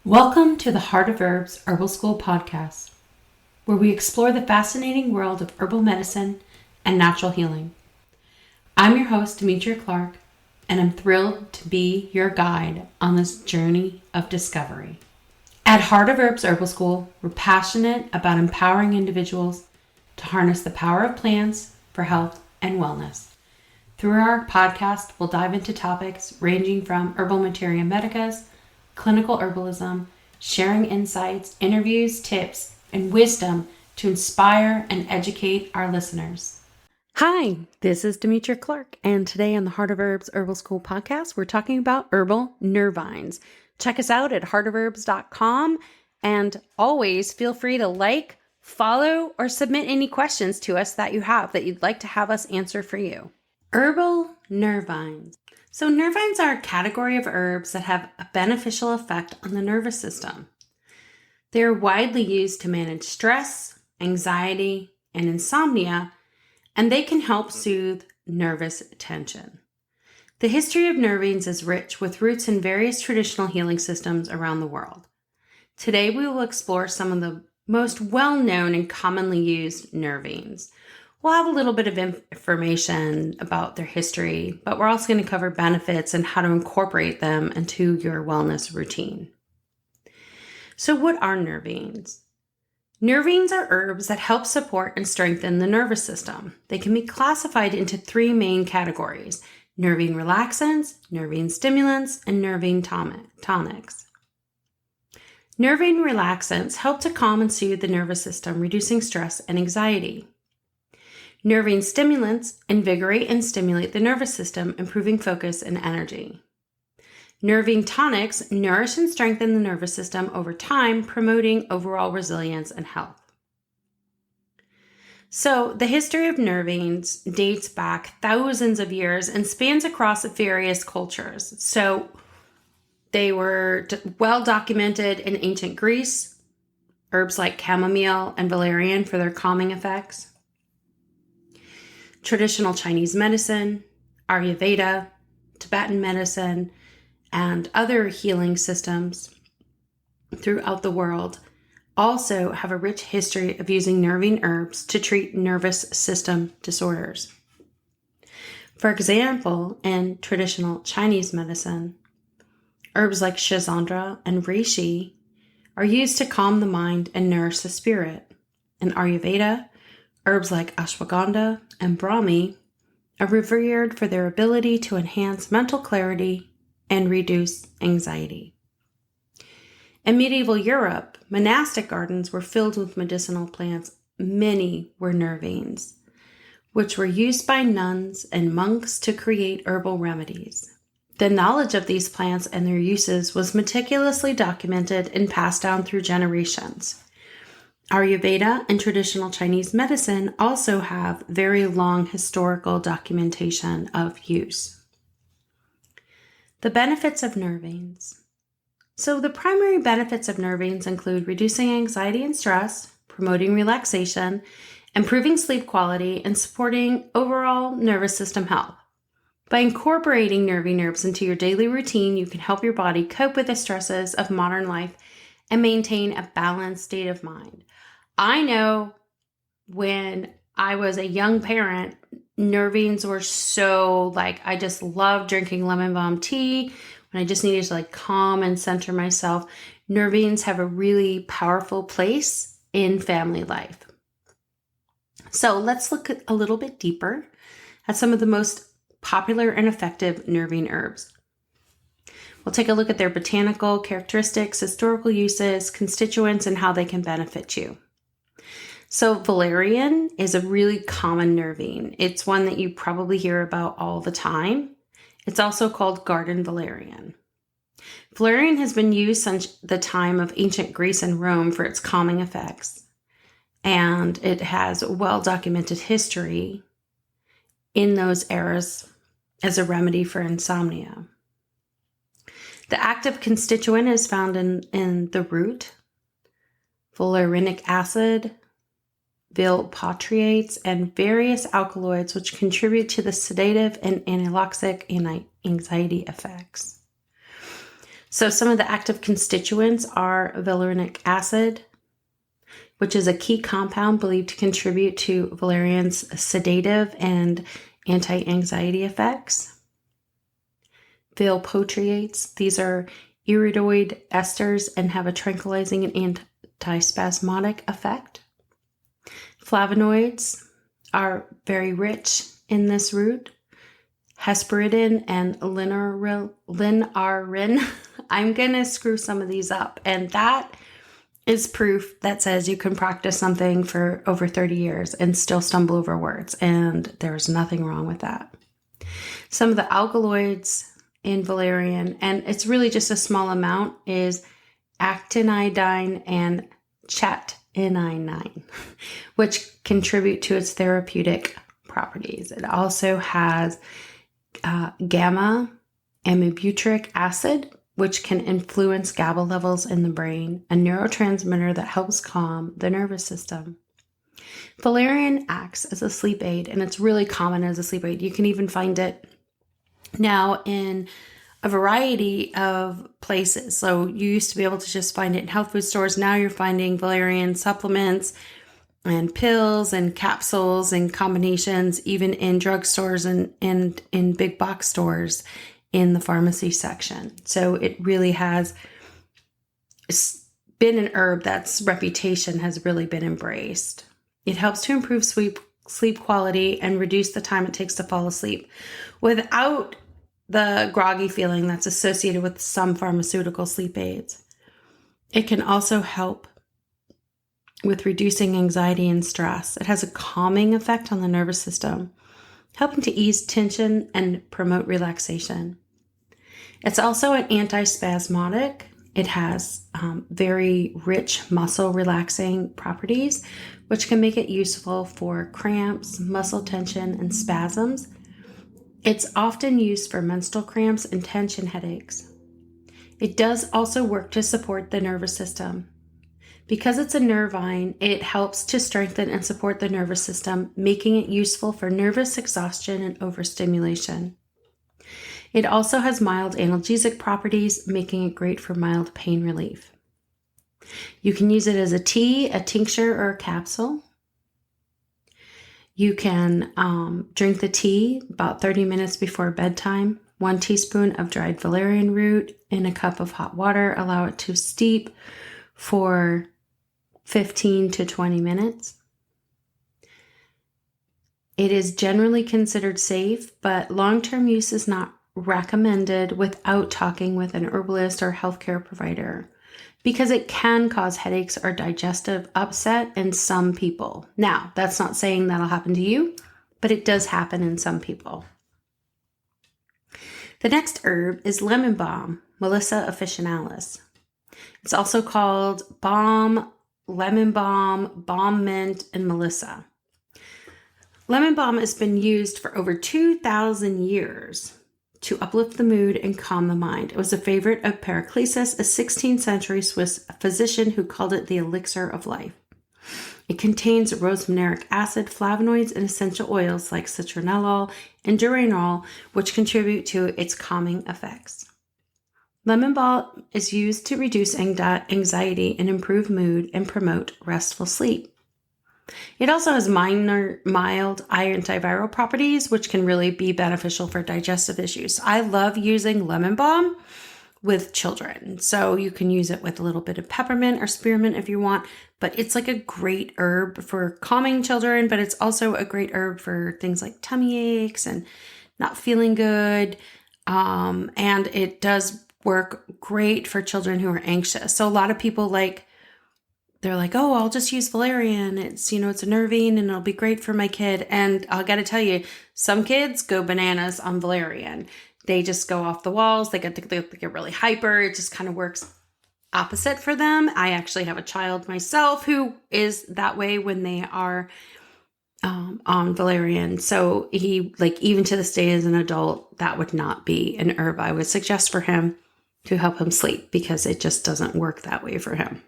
Welcome to the Heart of Herbs Herbal School podcast, where we explore the fascinating world of herbal medicine and natural healing. I'm your host, Demetra Clark, and I'm thrilled to be your guide on this journey of discovery. At Heart of Herbs Herbal School, we're passionate about empowering individuals to harness the power of plants for health and wellness. Through our podcast, we'll dive into topics ranging from herbal materia medicas, clinical herbalism, sharing insights, interviews, tips, and wisdom to inspire and educate our listeners. Hi, this is Demetra Clark, and today on the Heart of Herbs Herbal School podcast, we're talking about herbal nervines. Check us out at heartofherbs.com, and always feel free to like, follow, or submit any questions to us that you have that you'd like to have us answer for you. Herbal nervines. So nervines are a category of herbs that have a beneficial effect on the nervous system. They are widely used to manage stress, anxiety, and insomnia, and they can help soothe nervous tension. The history of nervines is rich with roots in various traditional healing systems around the world. Today we will explore some of the most well-known and commonly used nervines. We'll have a little bit of information about their history, but we're also going to cover benefits and how to incorporate them into your wellness routine. So what are nervines? Nervines are herbs that help support and strengthen the nervous system. They can be classified into three main categories: nervine relaxants, nervine stimulants, and nervine tonics. Nervine relaxants help to calm and soothe the nervous system, reducing stress and anxiety. Nervine stimulants invigorate and stimulate the nervous system, improving focus and energy. Nervine tonics nourish and strengthen the nervous system over time, promoting overall resilience and health. So, the history of nervines dates back thousands of years and spans across various cultures. So, they were well documented in ancient Greece, herbs like chamomile and valerian for their calming effects. Traditional Chinese medicine, Ayurveda, Tibetan medicine, and other healing systems throughout the world also have a rich history of using nervine herbs to treat nervous system disorders. For example, in traditional Chinese medicine, herbs like schizandra and reishi are used to calm the mind and nourish the spirit. In Ayurveda, herbs like ashwagandha and brahmi are revered for their ability to enhance mental clarity and reduce anxiety. In medieval Europe, monastic gardens were filled with medicinal plants. Many were nervines, which were used by nuns and monks to create herbal remedies. The knowledge of these plants and their uses was meticulously documented and passed down through generations. Ayurveda and traditional Chinese medicine also have very long historical documentation of use. The benefits of nervines. So the primary benefits of nervines include reducing anxiety and stress, promoting relaxation, improving sleep quality, and supporting overall nervous system health. By incorporating nervine herbs into your daily routine, you can help your body cope with the stresses of modern life and maintain a balanced state of mind. I know when I was a young parent, nervines were so I just loved drinking lemon balm tea when I just needed to calm and center myself. Nervines have a really powerful place in family life. So let's look a little bit deeper at some of the most popular and effective nervine herbs. We'll take a look at their botanical characteristics, historical uses, constituents, and how they can benefit you. So valerian is a really common nervine. It's one that you probably hear about all the time. It's also called garden valerian. Valerian has been used since the time of ancient Greece and Rome for its calming effects, and it has a well-documented history in those eras as a remedy for insomnia. The active constituent is found in the root, valerianic acid, valproates, and various alkaloids, which contribute to the sedative and anxiolytic anxiety effects. So some of the active constituents are valerianic acid, which is a key compound believed to contribute to valerian's sedative and anti-anxiety effects. Valproates, these are iridoid esters and have a tranquilizing and antispasmodic effect. Flavonoids are very rich in this root. Hesperidin and linarin. I'm going to screw some of these up. And that is proof that says you can practice something for over 30 years and still stumble over words. And there's nothing wrong with that. Some of the alkaloids in valerian, and it's really just a small amount, is actinidine and chatinidine, which contribute to its therapeutic properties. It also has gamma aminobutyric acid, which can influence GABA levels in the brain, a neurotransmitter that helps calm the nervous system. Valerian acts as a sleep aid, and it's really common as a sleep aid. You can even find it now in a variety of places. So you used to be able to just find it in health food stores. Now you're finding valerian supplements and pills and capsules and combinations, even in drugstores and in big box stores in the pharmacy section. So it really has been an herb that's reputation has really been embraced. It helps to improve sleep quality and reduce the time it takes to fall asleep without the groggy feeling that's associated with some pharmaceutical sleep aids. It can also help with reducing anxiety and stress. It has a calming effect on the nervous system, helping to ease tension and promote relaxation. It's also an antispasmodic. It has very rich muscle relaxing properties, which can make it useful for cramps, muscle tension, and spasms. It's often used for menstrual cramps and tension headaches. It does also work to support the nervous system. Because it's a nervine, it helps to strengthen and support the nervous system, making it useful for nervous exhaustion and overstimulation. It also has mild analgesic properties, making it great for mild pain relief. You can use it as a tea, a tincture, or a capsule. You can drink the tea about 30 minutes before bedtime. 1 teaspoon of dried valerian root in a cup of hot water. Allow it to steep for 15 to 20 minutes. It is generally considered safe, but long-term use is not recommended without talking with an herbalist or healthcare provider, because it can cause headaches or digestive upset in some people. Now, that's not saying that'll happen to you, but it does happen in some people. The next herb is lemon balm, Melissa officinalis. It's also called balm, lemon balm, balm mint, and Melissa. Lemon balm has been used for over 2,000 years to uplift the mood and calm the mind. It was a favorite of Paracelsus, a 16th century Swiss physician who called it the elixir of life. It contains rosmarinic acid, flavonoids, and essential oils like citronellol and geraniol, which contribute to its calming effects. Lemon balm is used to reduce anxiety and improve mood and promote restful sleep. It also has mild antiviral properties, which can really be beneficial for digestive issues. I love using lemon balm with children. So you can use it with a little bit of peppermint or spearmint if you want, but it's like a great herb for calming children, but it's also a great herb for things like tummy aches and not feeling good. And it does work great for children who are anxious. So a lot of people they're like, oh, I'll just use valerian. It's, it's a nervine and it'll be great for my kid. And I got to tell you, some kids go bananas on valerian. They just go off the walls. They get really hyper. It just kind of works opposite for them. I actually have a child myself who is that way when they are on valerian. So he, even to this day as an adult, that would not be an herb I would suggest for him to help him sleep, because it just doesn't work that way for him.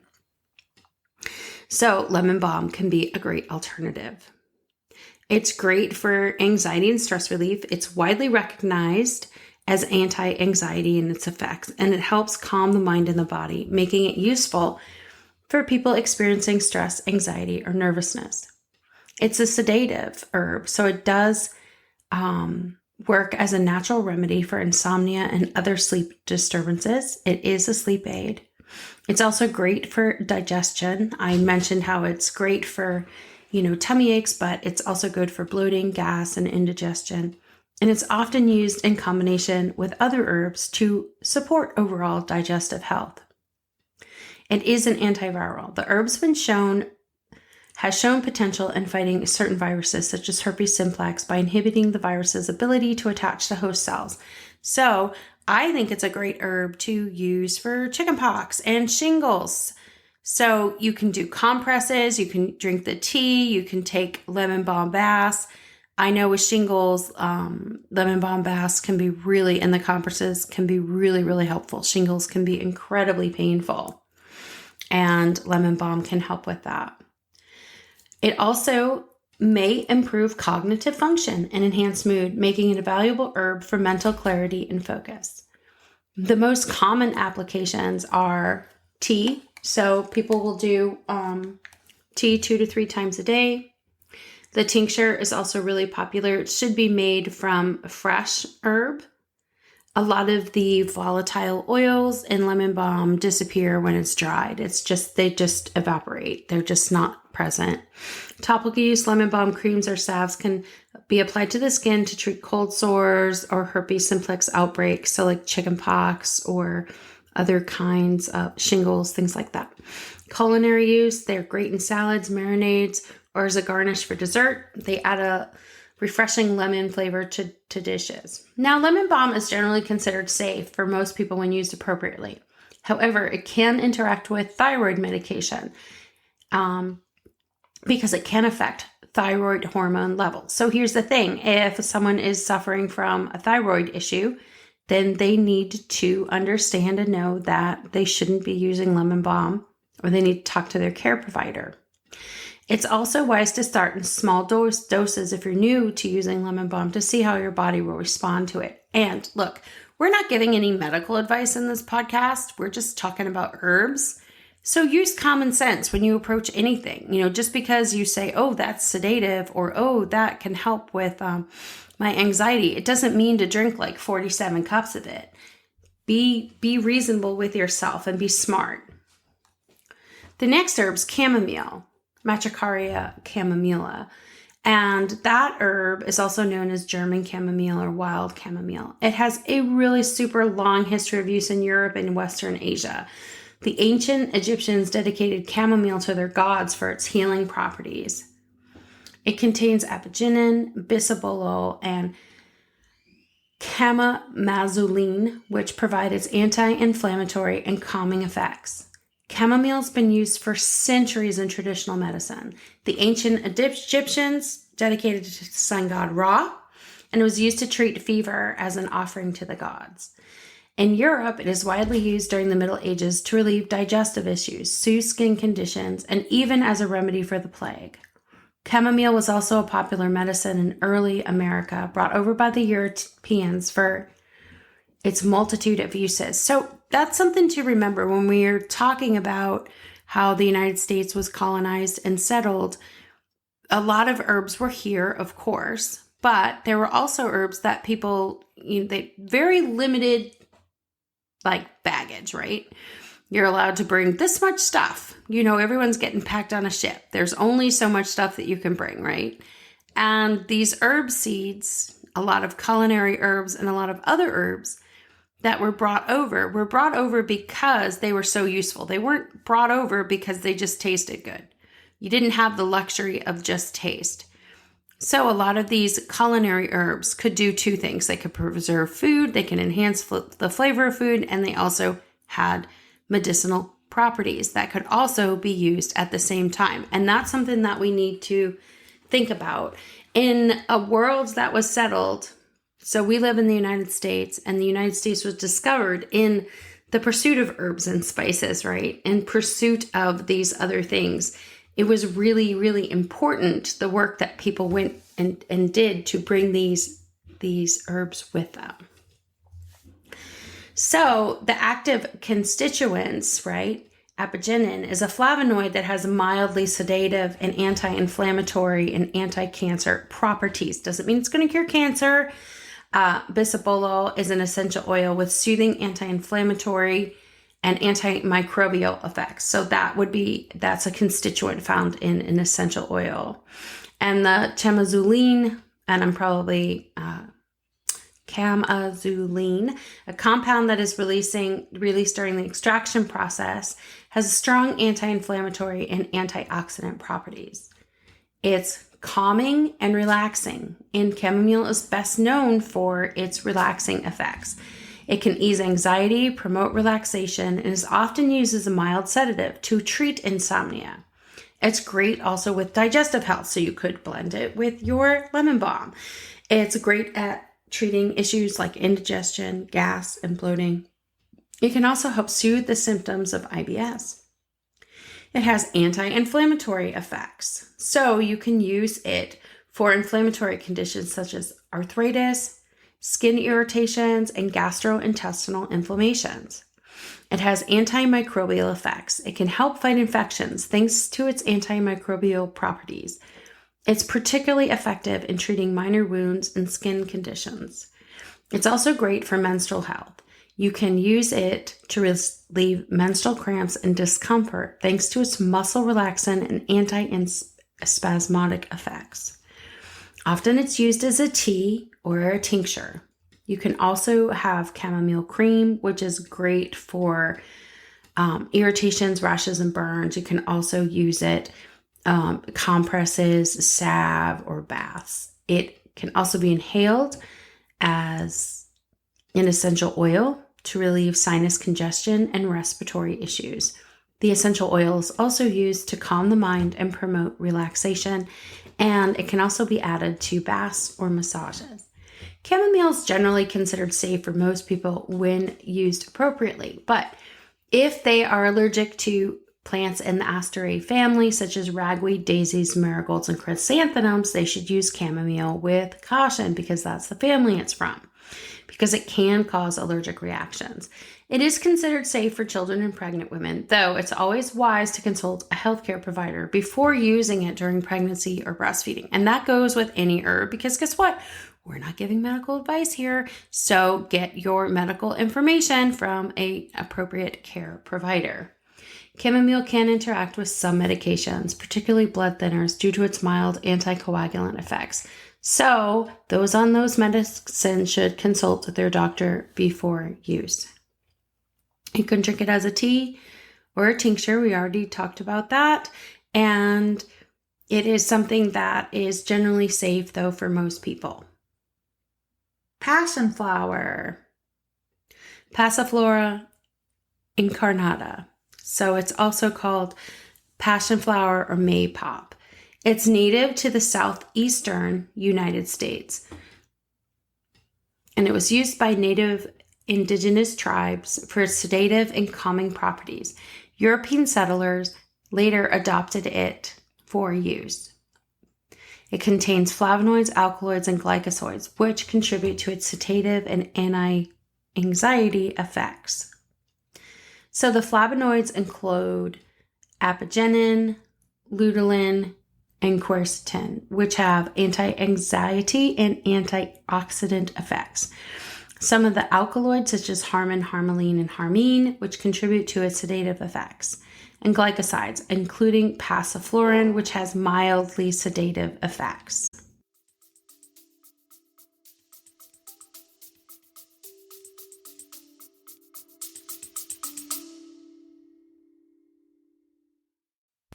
So lemon balm can be a great alternative. It's great for anxiety and stress relief. It's widely recognized as anti-anxiety and its effects, and it helps calm the mind and the body, making it useful for people experiencing stress, anxiety, or nervousness. It's a sedative herb, so it does work as a natural remedy for insomnia and other sleep disturbances. It is a sleep aid. It's also great for digestion. I mentioned how it's great for, tummy aches, but it's also good for bloating, gas, and indigestion. And it's often used in combination with other herbs to support overall digestive health. It is an antiviral. The herb's has shown potential in fighting certain viruses such as herpes simplex by inhibiting the virus's ability to attach to host cells. So I think it's a great herb to use for chickenpox and shingles. So you can do compresses, you can drink the tea, you can take lemon balm baths. I know with shingles, lemon balm baths can be and the compresses can be really, really helpful. Shingles can be incredibly painful, and lemon balm can help with that. It also may improve cognitive function and enhance mood, making it a valuable herb for mental clarity and focus. The most common applications are tea. So people will do tea 2 to 3 times a day. The tincture is also really popular. It should be made from fresh herb. A lot of the volatile oils in lemon balm disappear when it's dried. They just evaporate. They're just not present. Topical use, lemon balm creams or salves can be applied to the skin to treat cold sores or herpes simplex outbreaks. So like chickenpox or other kinds of shingles, things like that. Culinary use, they're great in salads, marinades, or as a garnish for dessert. They add a refreshing lemon flavor to dishes. Now, lemon balm is generally considered safe for most people when used appropriately. However, it can interact with thyroid medication because it can affect thyroid hormone levels. So here's the thing. If someone is suffering from a thyroid issue, then they need to understand and know that they shouldn't be using lemon balm, or they need to talk to their care provider. It's also wise to start in small doses if you're new to using lemon balm to see how your body will respond to it. And look, we're not giving any medical advice in this podcast. We're just talking about herbs. So use common sense when you approach anything. Just because you say, oh, that's sedative, or oh, that can help with my anxiety, it doesn't mean to drink like 47 cups of it. Be reasonable with yourself and be smart. The next herb's chamomile. Matricaria chamomila. And that herb is also known as German chamomile or wild chamomile. It has a really super long history of use in Europe and Western Asia. The ancient Egyptians dedicated chamomile to their gods for its healing properties. It contains apigenin, bisabolol, and chamomazulene, which provide its anti-inflammatory and calming effects. Chamomile has been used for centuries in traditional medicine. The ancient Egyptians dedicated it to the sun god Ra, and it was used to treat fever as an offering to the gods. In Europe, it is widely used during the Middle Ages to relieve digestive issues, soothe skin conditions, and even as a remedy for the plague. Chamomile was also a popular medicine in early America, brought over by the Europeans for its multitude of uses. So that's something to remember when we're talking about how the United States was colonized and settled. A lot of herbs were here, of course, but there were also herbs that people, they very limited baggage, right? You're allowed to bring this much stuff. Everyone's getting packed on a ship. There's only so much stuff that you can bring, right? And these herb seeds, a lot of culinary herbs and a lot of other herbs that were brought over because they were so useful. They weren't brought over because they just tasted good. You didn't have the luxury of just taste. So a lot of these culinary herbs could do 2 things. They could preserve food, they can enhance the flavor of food, and they also had medicinal properties that could also be used at the same time. And that's something that we need to think about. In a world that was settled, so we live in the United States, and the United States was discovered in the pursuit of herbs and spices, right? In pursuit of these other things. It was really, really important, the work that people went and did to bring these herbs with them. So the active constituents, right? Apigenin is a flavonoid that has mildly sedative and anti-inflammatory and anti-cancer properties. Doesn't mean it's going to cure cancer. Bisabolol is an essential oil with soothing anti-inflammatory and antimicrobial effects. So that's a constituent found in an essential oil. And the chamomile, and I'm probably chamomile, a compound that is released during the extraction process, has strong anti-inflammatory and antioxidant properties. It's calming and relaxing, and chamomile is best known for its relaxing effects. It can ease anxiety, promote relaxation, and is often used as a mild sedative to treat insomnia. It's great also with digestive health, so you could blend it with your lemon balm. It's great at treating issues like indigestion, gas, and bloating. It can also help soothe the symptoms of IBS. It has anti-inflammatory effects, so you can use it for inflammatory conditions such as arthritis, skin irritations, and gastrointestinal inflammations. It has antimicrobial effects. It can help fight infections thanks to its antimicrobial properties. It's particularly effective in treating minor wounds and skin conditions. It's also great for menstrual health. You can use it to relieve menstrual cramps and discomfort thanks to its muscle relaxant and anti-spasmodic effects. Often it's used as a tea or a tincture. You can also have chamomile cream, which is great for irritations, rashes, and burns. You can also use it compresses, salve, or baths. It can also be inhaled as an essential oil to relieve sinus congestion and respiratory issues. The essential oil is also used to calm the mind and promote relaxation, and it can also be added to baths or massages. Chamomile is generally considered safe for most people when used appropriately, but if they are allergic to plants in the Asteraceae family, such as ragweed, daisies, marigolds, and chrysanthemums, they should use chamomile with caution because that's the family it's from, because it can cause allergic reactions. It is considered safe for children and pregnant women, though it's always wise to consult a healthcare provider before using it during pregnancy or breastfeeding. And that goes with any herb, because guess what? We're not giving medical advice here, so get your medical information from an appropriate care provider. Chamomile can interact with some medications, particularly blood thinners, due to its mild anticoagulant effects. So those on those medicines should consult with their doctor before use. You can drink it as a tea or a tincture. We already talked about that. And it is something that is generally safe, though, for most people. Passionflower, Passiflora incarnata. So it's also called passionflower or maypop. It's native to the southeastern United States. And it was used by native indigenous tribes for its sedative and calming properties. European settlers later adopted it for use. It contains flavonoids, alkaloids, and glycosides, which contribute to its sedative and anti-anxiety effects. So the flavonoids include apigenin, luteolin, and quercetin, which have anti-anxiety and antioxidant effects. Some of the alkaloids, such as harmine, harmaline, and harmine, which contribute to its sedative effects. And glycosides, including passiflorin, which has mildly sedative effects.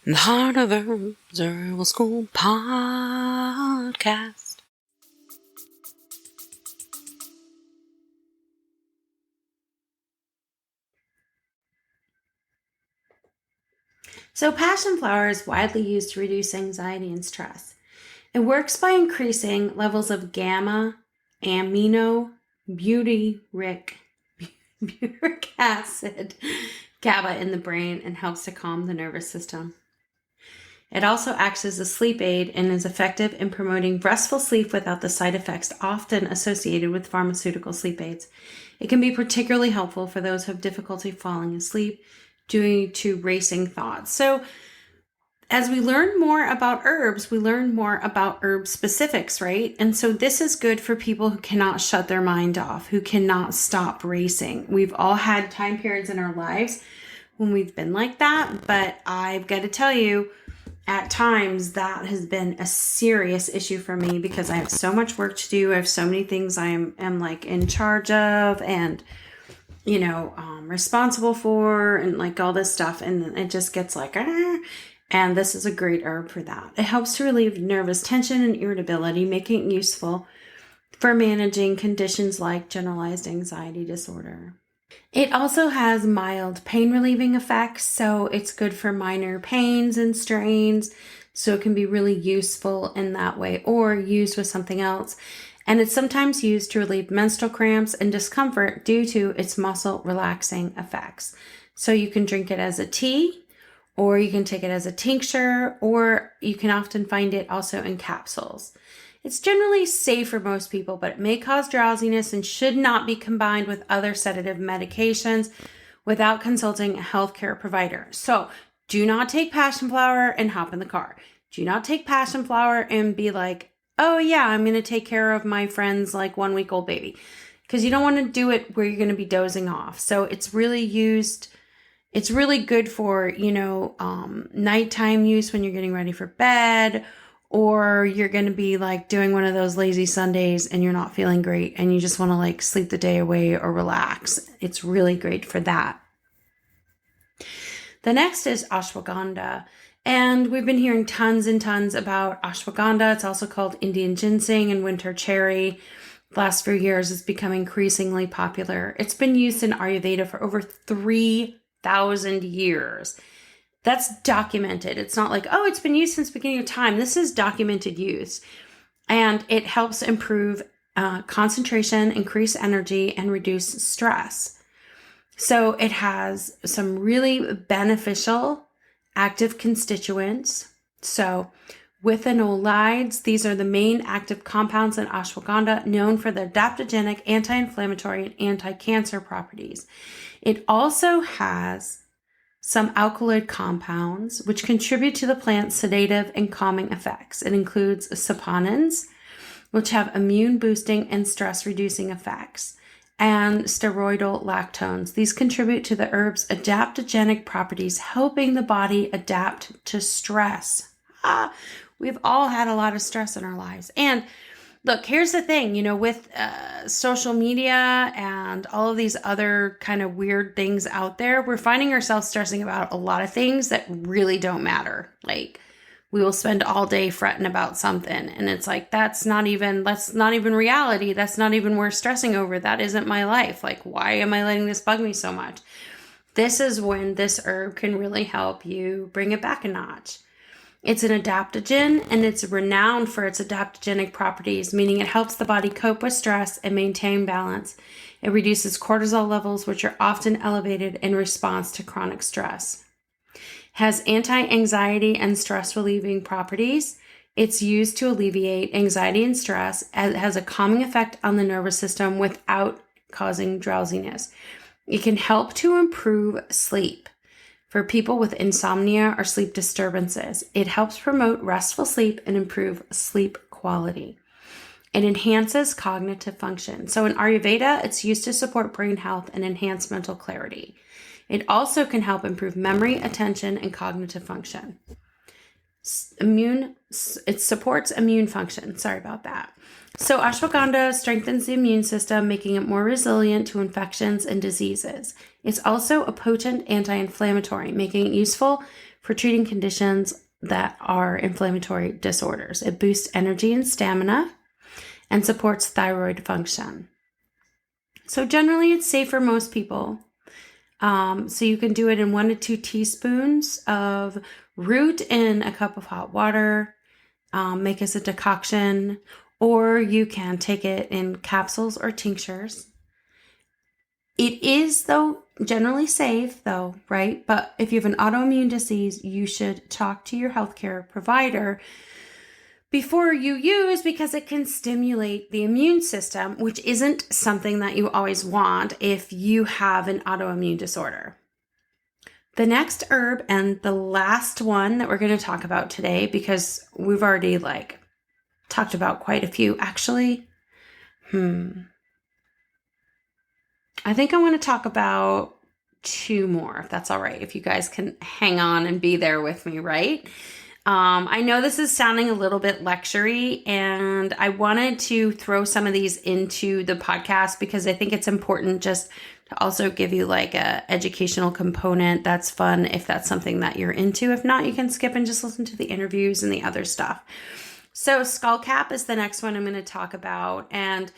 The Heart of Herbs Herbal School Podcast. So passionflower is widely used to reduce anxiety and stress. It works by increasing levels of gamma amino butyric acid, GABA, in the brain, and helps to calm the nervous system. It also acts as a sleep aid and is effective in promoting restful sleep without the side effects often associated with pharmaceutical sleep aids. It can be particularly helpful for those who have difficulty falling asleep due to racing thoughts. So as we learn more about herbs, we learn more about herb specifics, right? And so this is good for people who cannot shut their mind off, who cannot stop racing. We've all had time periods in our lives when we've been like that, but I've got to tell you, at times that has been a serious issue for me because I have so much work to do. I have so many things I am like in charge of and, responsible for and like all this stuff. And it just gets like, and this is a great herb for that. It helps to relieve nervous tension and irritability, making it useful for managing conditions like generalized anxiety disorder. It also has mild pain relieving effects, so it's good for minor pains and strains, so it can be really useful in that way or used with something else. And it's sometimes used to relieve menstrual cramps and discomfort due to its muscle relaxing effects. So you can drink it as a tea, or you can take it as a tincture, or you can often find it also in capsules. It's generally safe for most people, but it may cause drowsiness and should not be combined with other sedative medications without consulting a healthcare provider. So do not take passionflower and hop in the car. Do not take passionflower and be like, oh yeah, I'm going to take care of my friend's like 1-week-old baby. Because you don't want to do it where you're going to be dozing off. So it's really good for, nighttime use when you're getting ready for bed, or you're going to be like doing one of those lazy Sundays and you're not feeling great and you just want to like sleep the day away or relax. It's really great for that. The next is ashwagandha. And we've been hearing tons and tons about ashwagandha. It's also called Indian ginseng and winter cherry. The last few years it's become increasingly popular. It's been used in Ayurveda for over 3,000 years. That's documented. It's not like, oh, it's been used since the beginning of time. This is documented use. And it helps improve concentration, increase energy, and reduce stress. So it has some really beneficial active constituents. So withanolides, these are the main active compounds in ashwagandha, known for their adaptogenic, anti-inflammatory, and anti-cancer properties. It also has some alkaloid compounds, which contribute to the plant's sedative and calming effects. It includes saponins, which have immune boosting and stress reducing effects, and steroidal lactones. These contribute to the herb's adaptogenic properties, helping the body adapt to stress. We've all had a lot of stress in our lives. And look, here's the thing, with social media and all of these other kind of weird things out there, we're finding ourselves stressing about a lot of things that really don't matter. Like we will spend all day fretting about something. And it's like, that's not even reality. That's not even worth stressing over. That isn't my life. Like, why am I letting this bug me so much? This is when this herb can really help you bring it back a notch. It's an adaptogen, and it's renowned for its adaptogenic properties, meaning it helps the body cope with stress and maintain balance. It reduces cortisol levels, which are often elevated in response to chronic stress. It has anti-anxiety and stress relieving properties. It's used to alleviate anxiety and stress. It has a calming effect on the nervous system without causing drowsiness. It can help to improve sleep. For people with insomnia or sleep disturbances, it helps promote restful sleep and improve sleep quality. It enhances cognitive function. So in Ayurveda, it's used to support brain health and enhance mental clarity. It also can help improve memory, attention, and cognitive function. It supports immune function. Sorry about that. So ashwagandha strengthens the immune system, making it more resilient to infections and diseases. It's also a potent anti-inflammatory, making it useful for treating conditions that are inflammatory disorders. It boosts energy and stamina and supports thyroid function. So generally it's safe for most people. So you can do it in 1 to 2 teaspoons of root in a cup of hot water, make as a decoction, or you can take it in capsules or tinctures. It is, though, generally safe though, right? But if you have an autoimmune disease, you should talk to your healthcare provider before you use, because it can stimulate the immune system, which isn't something that you always want if you have an autoimmune disorder. The next herb, and the last one that we're going to talk about today, because we've already talked about quite a few actually. I think I want to talk about 2 more, if that's all right, if you guys can hang on and be there with me, right? I know this is sounding a little bit lecture-y, and I wanted to throw some of these into the podcast because I think it's important just to also give you a educational component that's fun if that's something that you're into. If not, you can skip and just listen to the interviews and the other stuff. So skullcap is the next one I'm going to talk about, and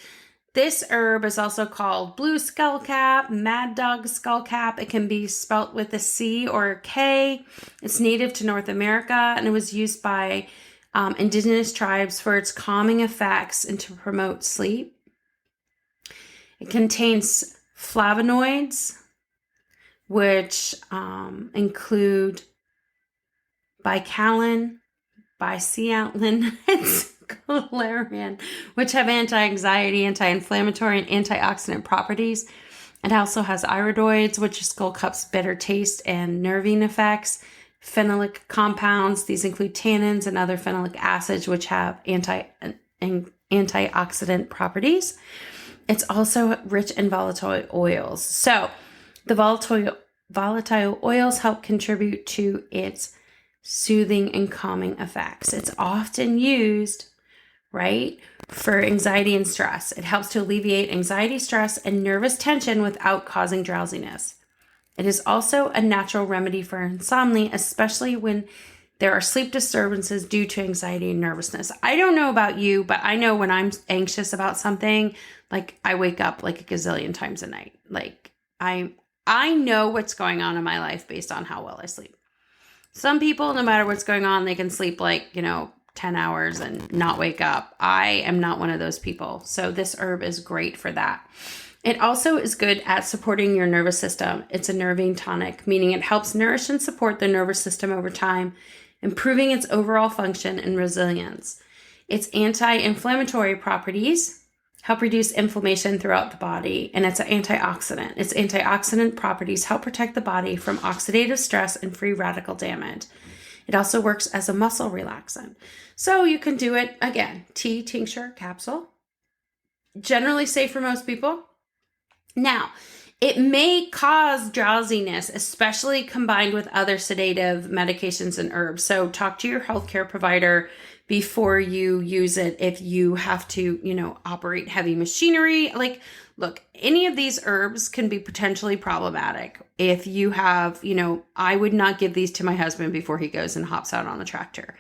this herb is also called blue skullcap, mad dog skullcap. It can be spelt with a C or a K. It's native to North America, and it was used by indigenous tribes for its calming effects and to promote sleep. It contains flavonoids, which include bicalin, bicyalin, and valerian, which have anti-anxiety, anti-inflammatory, and antioxidant properties. It also has iridoids, which is skullcap's bitter taste and nervine effects. Phenolic compounds, these include tannins and other phenolic acids, which have antioxidant properties. It's also rich in volatile oils. So the volatile oils help contribute to its soothing and calming effects. It's often used, right, for anxiety and stress. It helps to alleviate anxiety, stress, and nervous tension without causing drowsiness. It is also a natural remedy for insomnia, especially when there are sleep disturbances due to anxiety and nervousness. I don't know about you, but I know when I'm anxious about something, I wake up a gazillion times a night. I know what's going on in my life based on how well I sleep. Some people, no matter what's going on, they can sleep 10 hours and not wake up. I am not one of those people. So this herb is great for that. It also is good at supporting your nervous system. It's a nervine tonic, meaning it helps nourish and support the nervous system over time, improving its overall function and resilience. Its anti-inflammatory properties help reduce inflammation throughout the body, and it's an antioxidant. Its antioxidant properties help protect the body from oxidative stress and free radical damage. It also works as a muscle relaxant. So you can do it, again, tea, tincture, capsule. Generally safe for most people. Now, it may cause drowsiness, especially combined with other sedative medications and herbs. So talk to your healthcare provider before you use it if you have to, operate heavy machinery. Look, any of these herbs can be potentially problematic. If you have, I would not give these to my husband before he goes and hops out on the tractor.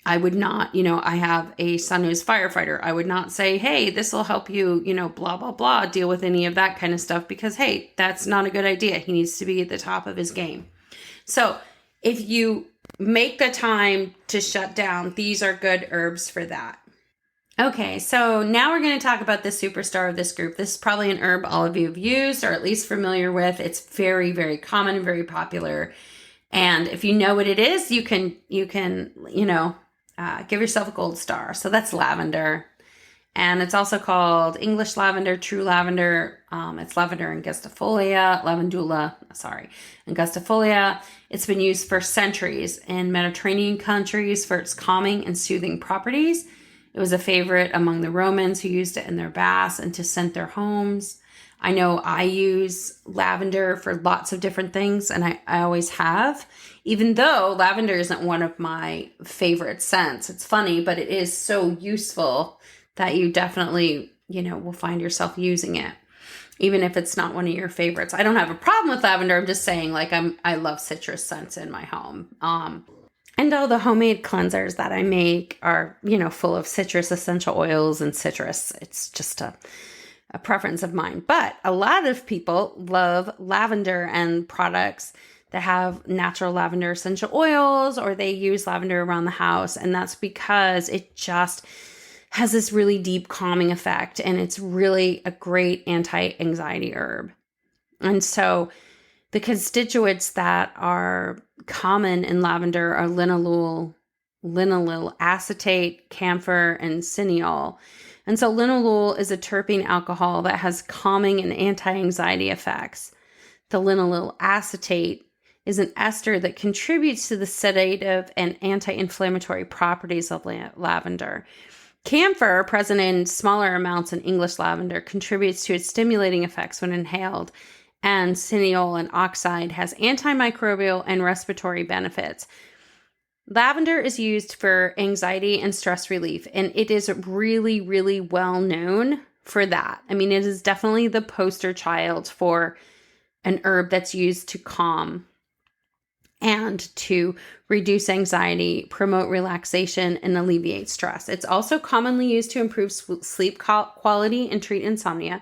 I would not, I have a son who's a firefighter. I would not say, hey, this will help you, blah, blah, blah, deal with any of that kind of stuff because, hey, that's not a good idea. He needs to be at the top of his game. So if you make the time to shut down, these are good herbs for that. Okay, so now we're going to talk about the superstar of this group. This is probably an herb all of you have used or at least familiar with. It's very, very common and very popular. And if you know what it is, you can give yourself a gold star. So that's lavender. And it's also called English lavender, true lavender. It's lavender angustifolia, angustifolia. It's been used for centuries in Mediterranean countries for its calming and soothing properties. It was a favorite among the Romans who used it in their baths and to scent their homes. I know I use lavender for lots of different things, and I always have, even though lavender isn't one of my favorite scents. It's funny, but it is so useful that you definitely, will find yourself using it, even if it's not one of your favorites. I don't have a problem with lavender. I'm just saying, I love citrus scents in my home. And all the homemade cleansers that I make are, full of citrus essential oils and citrus. It's just a preference of mine. But a lot of people love lavender and products that have natural lavender essential oils, or they use lavender around the house. And that's because it just has this really deep calming effect. And it's really a great anti-anxiety herb. And so the constituents that are common in lavender are linalool, acetate, camphor, and cineol. And so linalool is a terpene alcohol that has calming and anti-anxiety effects. The linalool acetate is an ester that contributes to the sedative and anti-inflammatory properties of lavender. Camphor, present in smaller amounts in English lavender, contributes to its stimulating effects when inhaled, and cineol and oxide has antimicrobial and respiratory benefits. Lavender is used for anxiety and stress relief, and it is really, really well known for that. I mean, it is definitely the poster child for an herb that's used to calm and to reduce anxiety, promote relaxation, and alleviate stress. It's also commonly used to improve sleep quality and treat insomnia.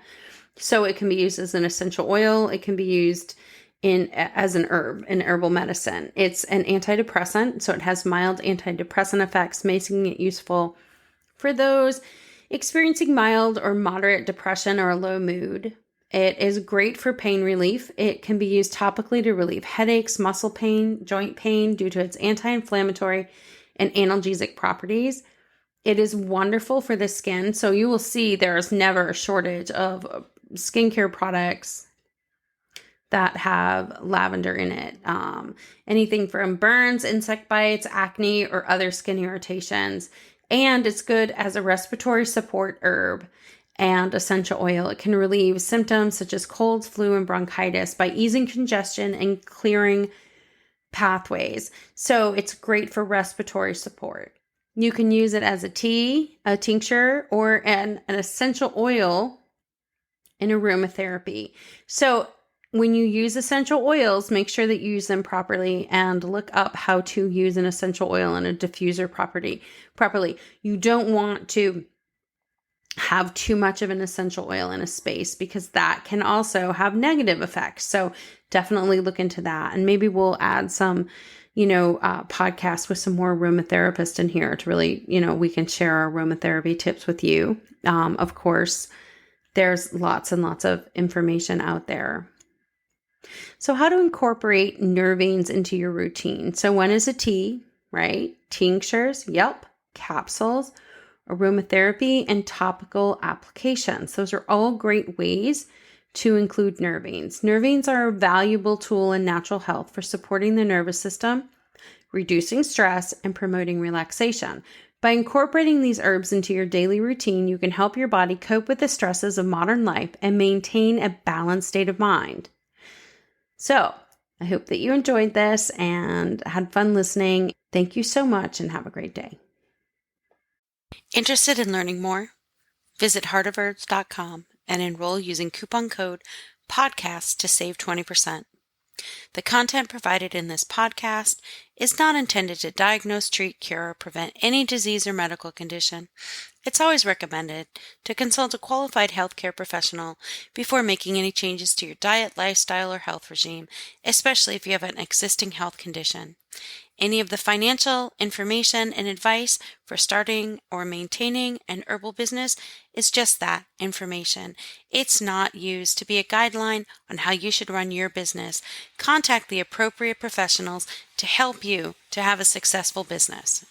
So it can be used as an essential oil. It can be used as an herb in herbal medicine. It's an antidepressant, so it has mild antidepressant effects, making it useful for those experiencing mild or moderate depression or a low mood. It is great for pain relief. It can be used topically to relieve headaches, muscle pain, joint pain due to its anti-inflammatory and analgesic properties. It is wonderful for the skin. So you will see there is never a shortage of skincare products that have lavender in it. Anything from burns, insect bites, acne, or other skin irritations. And it's good as a respiratory support herb and essential oil. It can relieve symptoms such as colds, flu, and bronchitis by easing congestion and clearing pathways. So it's great for respiratory support. You can use it as a tea, a tincture, or an essential oil in aromatherapy. So when you use essential oils, make sure that you use them properly and look up how to use an essential oil in a diffuser properly. You don't want to have too much of an essential oil in a space because that can also have negative effects. So definitely look into that. And maybe we'll add some, podcasts with some more aromatherapists in here to really, we can share our aromatherapy tips with you. Of course, there's lots and lots of information out there. So how to incorporate Nervines into your routine. So one is a tea, right? Tinctures, yep. Capsules, aromatherapy, and topical applications. Those are all great ways to include Nervines. Nervines are a valuable tool in natural health for supporting the nervous system, reducing stress, and promoting relaxation. By incorporating these herbs into your daily routine, you can help your body cope with the stresses of modern life and maintain a balanced state of mind. So, I hope that you enjoyed this and had fun listening. Thank you so much and have a great day. Interested in learning more? Visit heartofherbs.com and enroll using coupon code PODCAST to save 20%. The content provided in this podcast is not intended to diagnose, treat, cure, or prevent any disease or medical condition. It's always recommended to consult a qualified healthcare professional before making any changes to your diet, lifestyle, or health regime, especially if you have an existing health condition. Any of the financial information and advice for starting or maintaining an herbal business is just that, information. It's not used to be a guideline on how you should run your business. Contact the appropriate professionals to help you to have a successful business.